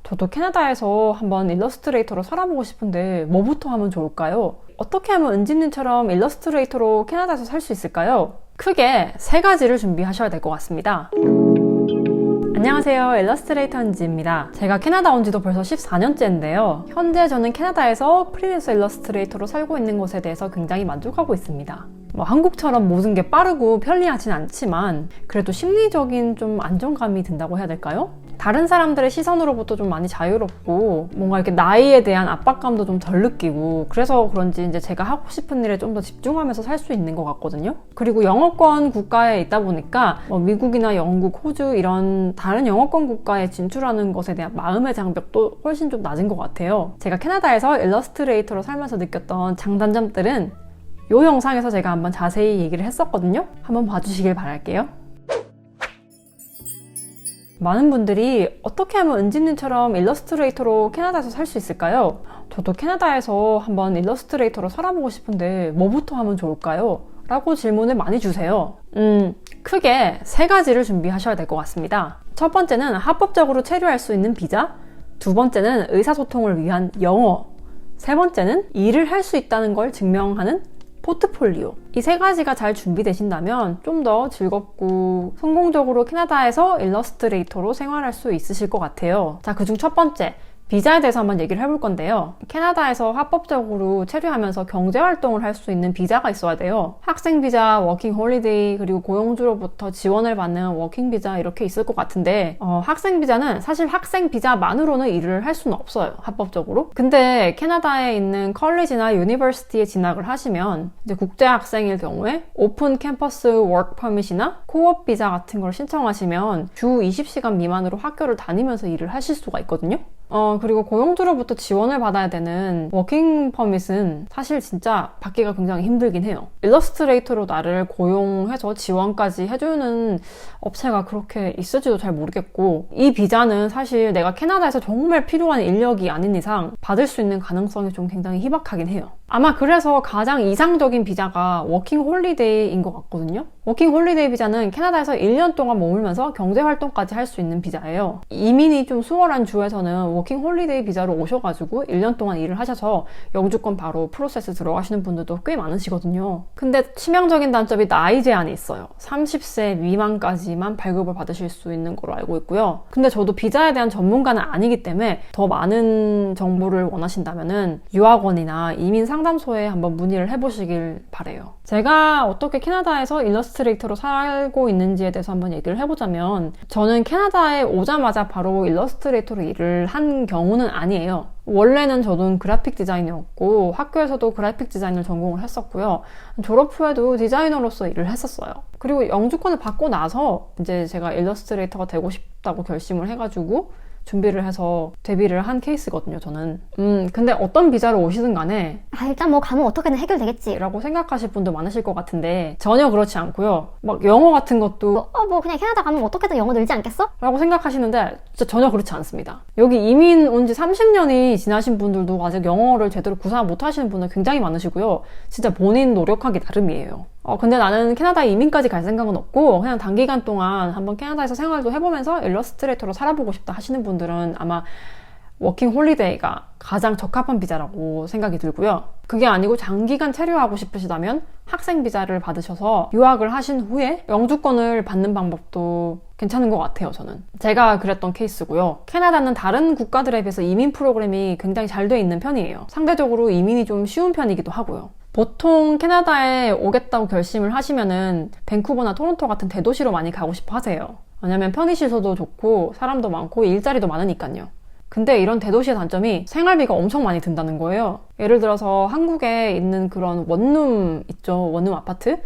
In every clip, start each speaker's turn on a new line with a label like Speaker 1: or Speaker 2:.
Speaker 1: 저도 캐나다에서 한번 일러스트레이터로 살아보고 싶은데 뭐부터 하면 좋을까요? 어떻게 하면 은지님처럼 일러스트레이터로 캐나다에서 살 수 있을까요? 크게 세 가지를 준비하셔야 될 것 같습니다. 안녕하세요, 일러스트레이터 은지입니다. 제가 캐나다 온 지도 벌써 14년째인데요. 현재 저는 캐나다에서 프리랜서 일러스트레이터로 살고 있는 것에 대해서 굉장히 만족하고 있습니다. 한국처럼 모든 게 빠르고 편리하진 않지만 그래도 심리적인 좀 안정감이 든다고 해야 될까요? 다른 사람들의 시선으로부터 좀 많이 자유롭고 뭔가 이렇게 나이에 대한 압박감도 좀 덜 느끼고 그래서 그런지 이제 제가 하고 싶은 일에 좀 더 집중하면서 살 수 있는 것 같거든요. 그리고 영어권 국가에 있다 보니까 미국이나 영국, 호주 이런 다른 영어권 국가에 진출하는 것에 대한 마음의 장벽도 훨씬 좀 낮은 것 같아요. 제가 캐나다에서 일러스트레이터로 살면서 느꼈던 장단점들은 이 영상에서 제가 한번 자세히 얘기를 했었거든요. 한번 봐주시길 바랄게요. 많은 분들이 어떻게 하면 은지님처럼 일러스트레이터로 캐나다에서 살 수 있을까요? 저도 캐나다에서 한번 일러스트레이터로 살아보고 싶은데 뭐부터 하면 좋을까요? 라고 질문을 많이 주세요. 크게 세 가지를 준비하셔야 될 것 같습니다. 첫 번째는 합법적으로 체류할 수 있는 비자, 두 번째는 의사소통을 위한 영어, 세 번째는 일을 할 수 있다는 걸 증명하는 포트폴리오. 이 세 가지가 잘 준비되신다면 좀 더 즐겁고 성공적으로 캐나다에서 일러스트레이터로 생활할 수 있으실 것 같아요. 자, 그중 첫 번째, 비자에 대해서 한번 얘기를 해볼 건데요. 캐나다에서 합법적으로 체류하면서 경제활동을 할 수 있는 비자가 있어야 돼요. 학생 비자, 워킹 홀리데이, 그리고 고용주로부터 지원을 받는 워킹 비자 이렇게 있을 것 같은데 학생 비자는 사실 학생 비자만으로는 일을 할 수는 없어요. 합법적으로. 근데 캐나다에 있는 컬리지나 유니버시티에 진학을 하시면 이제 국제 학생일 경우에 오픈 캠퍼스 워크 퍼밋이나 코업 비자 같은 걸 신청하시면 주 20시간 미만으로 학교를 다니면서 일을 하실 수가 있거든요. 그리고 고용주로부터 지원을 받아야 되는 워킹 퍼밋은 사실 진짜 받기가 굉장히 힘들긴 해요. 일러스트레이터로 나를 고용해서 지원까지 해주는 업체가 그렇게 있을지도 잘 모르겠고, 이 비자는 사실 내가 캐나다에서 정말 필요한 인력이 아닌 이상 받을 수 있는 가능성이 좀 굉장히 희박하긴 해요. 아마 그래서 가장 이상적인 비자가 워킹 홀리데이인 것 같거든요. 워킹 홀리데이 비자는 캐나다에서 1년 동안 머물면서 경제활동까지 할 수 있는 비자예요. 이민이 좀 수월한 주에서는 워킹 홀리데이 비자로 오셔가지고 1년 동안 일을 하셔서 영주권 바로 프로세스 들어가시는 분들도 꽤 많으시거든요. 근데 치명적인 단점이 나이 제한이 있어요. 30세 미만까지만 발급을 받으실 수 있는 걸로 알고 있고요. 근데 저도 비자에 대한 전문가는 아니기 때문에 더 많은 정보를 원하신다면은 유학원이나 이민 상담소에 한번 문의를 해보시길 바래요. 제가 어떻게 캐나다에서 일러스트레이터로 살고 있는지에 대해서 한번 얘기를 해보자면, 저는 캐나다에 오자마자 바로 일러스트레이터로 일을 한 경우는 아니에요. 원래는 저도 그래픽 디자이너였고 학교에서도 그래픽 디자인을 전공을 했었고요. 졸업 후에도 디자이너로서 일을 했었어요. 그리고 영주권을 받고 나서 이제 제가 일러스트레이터가 되고 싶다고 결심을 해가지고 준비를 해서 데뷔를 한 케이스거든요, 저는. 근데 어떤 비자로 오시든 간에
Speaker 2: 일단 뭐 가면 어떻게든 해결되겠지
Speaker 1: 라고 생각하실 분도 많으실 것 같은데 전혀 그렇지 않고요. 막 영어 같은 것도
Speaker 2: 그냥 캐나다 가면 어떻게든 영어 늘지 않겠어?
Speaker 1: 라고 생각하시는데 진짜 전혀 그렇지 않습니다. 여기 이민 온 지 30년이 지나신 분들도 아직 영어를 제대로 구사 못 하시는 분들 굉장히 많으시고요. 진짜 본인 노력하기 나름이에요. 근데 나는 캐나다 이민까지 갈 생각은 없고 그냥 단기간 동안 한번 캐나다에서 생활도 해보면서 일러스트레이터로 살아보고 싶다 하시는 분들은 아마 워킹 홀리데이가 가장 적합한 비자라고 생각이 들고요. 그게 아니고 장기간 체류하고 싶으시다면 학생 비자를 받으셔서 유학을 하신 후에 영주권을 받는 방법도 괜찮은 것 같아요, 저는. 제가 그랬던 케이스고요. 캐나다는 다른 국가들에 비해서 이민 프로그램이 굉장히 잘 돼 있는 편이에요. 상대적으로 이민이 좀 쉬운 편이기도 하고요. 보통 캐나다에 오겠다고 결심을 하시면은 밴쿠버나 토론토 같은 대도시로 많이 가고 싶어 하세요. 왜냐면 편의시설도 좋고 사람도 많고 일자리도 많으니까요. 근데 이런 대도시의 단점이 생활비가 엄청 많이 든다는 거예요. 예를 들어서 한국에 있는 그런 원룸 있죠, 원룸 아파트?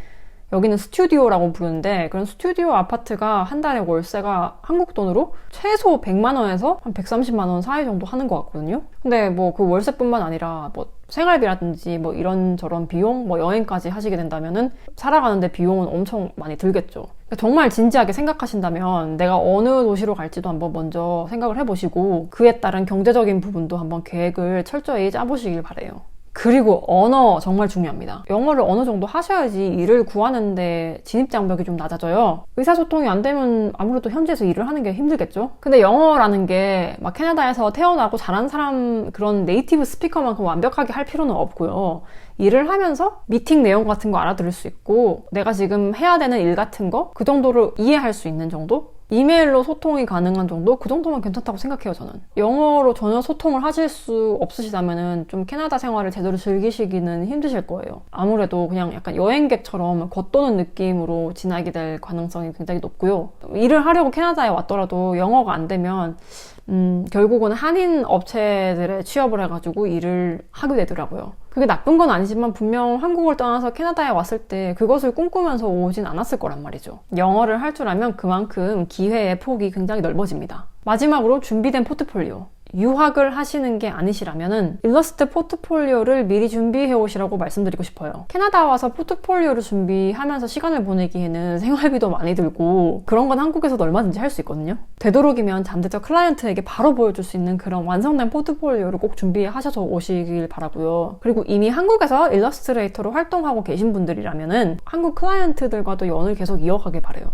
Speaker 1: 여기는 스튜디오라고 부르는데 그런 스튜디오 아파트가 한 달에 월세가 한국 돈으로 최소 100만 원에서 한 130만 원 사이 정도 하는 것 같거든요. 근데 뭐 그 월세뿐만 아니라 뭐 생활비라든지 뭐 이런저런 비용, 뭐 여행까지 하시게 된다면은 살아가는데 비용은 엄청 많이 들겠죠. 그러니까 정말 진지하게 생각하신다면 내가 어느 도시로 갈지도 한번 먼저 생각을 해보시고 그에 따른 경제적인 부분도 한번 계획을 철저히 짜보시길 바래요. 그리고 언어 정말 중요합니다. 영어를 어느 정도 하셔야지 일을 구하는데 진입장벽이 좀 낮아져요. 의사소통이 안 되면 아무래도 현지에서 일을 하는 게 힘들겠죠? 근데 영어라는 게 막 캐나다에서 태어나고 자란 사람 그런 네이티브 스피커만큼 완벽하게 할 필요는 없고요. 일을 하면서 미팅 내용 같은 거 알아들을 수 있고 내가 지금 해야 되는 일 같은 거 그 정도를 이해할 수 있는 정도? 이메일로 소통이 가능한 정도? 그 정도면 괜찮다고 생각해요, 저는. 영어로 전혀 소통을 하실 수 없으시다면은 좀 캐나다 생활을 제대로 즐기시기는 힘드실 거예요. 아무래도 그냥 약간 여행객처럼 겉도는 느낌으로 지나게 될 가능성이 굉장히 높고요. 일을 하려고 캐나다에 왔더라도 영어가 안 되면 결국은 한인 업체들에 취업을 해가지고 일을 하게 되더라고요. 그게 나쁜 건 아니지만 분명 한국을 떠나서 캐나다에 왔을 때 그것을 꿈꾸면서 오진 않았을 거란 말이죠. 영어를 할 줄 알면 그만큼 기회의 폭이 굉장히 넓어집니다. 마지막으로 준비된 포트폴리오. 유학을 하시는 게 아니시라면은 일러스트 포트폴리오를 미리 준비해 오시라고 말씀드리고 싶어요. 캐나다 와서 포트폴리오를 준비하면서 시간을 보내기에는 생활비도 많이 들고 그런 건 한국에서도 얼마든지 할 수 있거든요. 되도록이면 잠재적 클라이언트에게 바로 보여줄 수 있는 그런 완성된 포트폴리오를 꼭 준비하셔서 오시길 바라고요. 그리고 이미 한국에서 일러스트레이터로 활동하고 계신 분들이라면은 한국 클라이언트들과도 연을 계속 이어가길 바래요.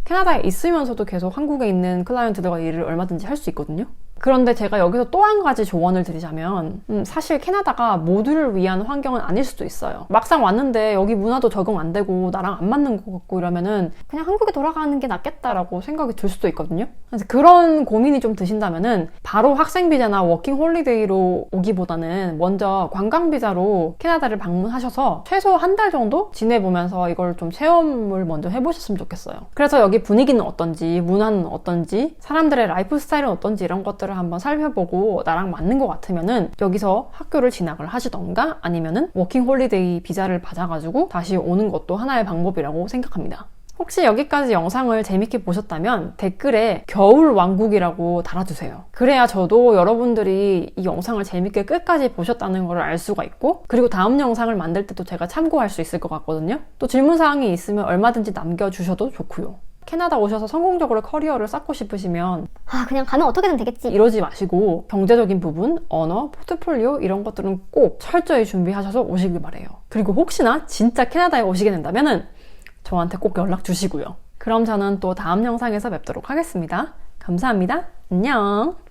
Speaker 1: 캐나다에 있으면서도 계속 한국에 있는 클라이언트들과 일을 얼마든지 할 수 있거든요. 그런데 제가 여기서 또 한 가지 조언을 드리자면 사실 캐나다가 모두를 위한 환경은 아닐 수도 있어요. 막상 왔는데 여기 문화도 적응 안 되고 나랑 안 맞는 것 같고 이러면은 그냥 한국에 돌아가는 게 낫겠다라고 생각이 들 수도 있거든요. 그래서 그런 고민이 좀 드신다면은 바로 학생 비자나 워킹 홀리데이로 오기보다는 먼저 관광 비자로 캐나다를 방문하셔서 최소 한 달 정도 지내보면서 이걸 좀 체험을 먼저 해보셨으면 좋겠어요. 그래서 여기 분위기는 어떤지, 문화는 어떤지, 사람들의 라이프 스타일은 어떤지 이런 것들을 한번 살펴보고 나랑 맞는 것 같으면은 여기서 학교를 진학을 하시던가 아니면은 워킹 홀리데이 비자를 받아가지고 다시 오는 것도 하나의 방법이라고 생각합니다. 혹시 여기까지 영상을 재밌게 보셨다면 댓글에 겨울 왕국이라고 달아주세요. 그래야 저도 여러분들이 이 영상을 재밌게 끝까지 보셨다는 걸 알 수가 있고 그리고 다음 영상을 만들 때도 제가 참고할 수 있을 것 같거든요. 또 질문사항이 있으면 얼마든지 남겨주셔도 좋고요. 캐나다 오셔서 성공적으로 커리어를 쌓고 싶으시면
Speaker 2: 그냥 가면 어떻게든 되겠지.
Speaker 1: 이러지 마시고 경제적인 부분, 언어, 포트폴리오 이런 것들은 꼭 철저히 준비하셔서 오시길 바래요. 그리고 혹시나 진짜 캐나다에 오시게 된다면은 저한테 꼭 연락 주시고요. 그럼 저는 또 다음 영상에서 뵙도록 하겠습니다. 감사합니다. 안녕!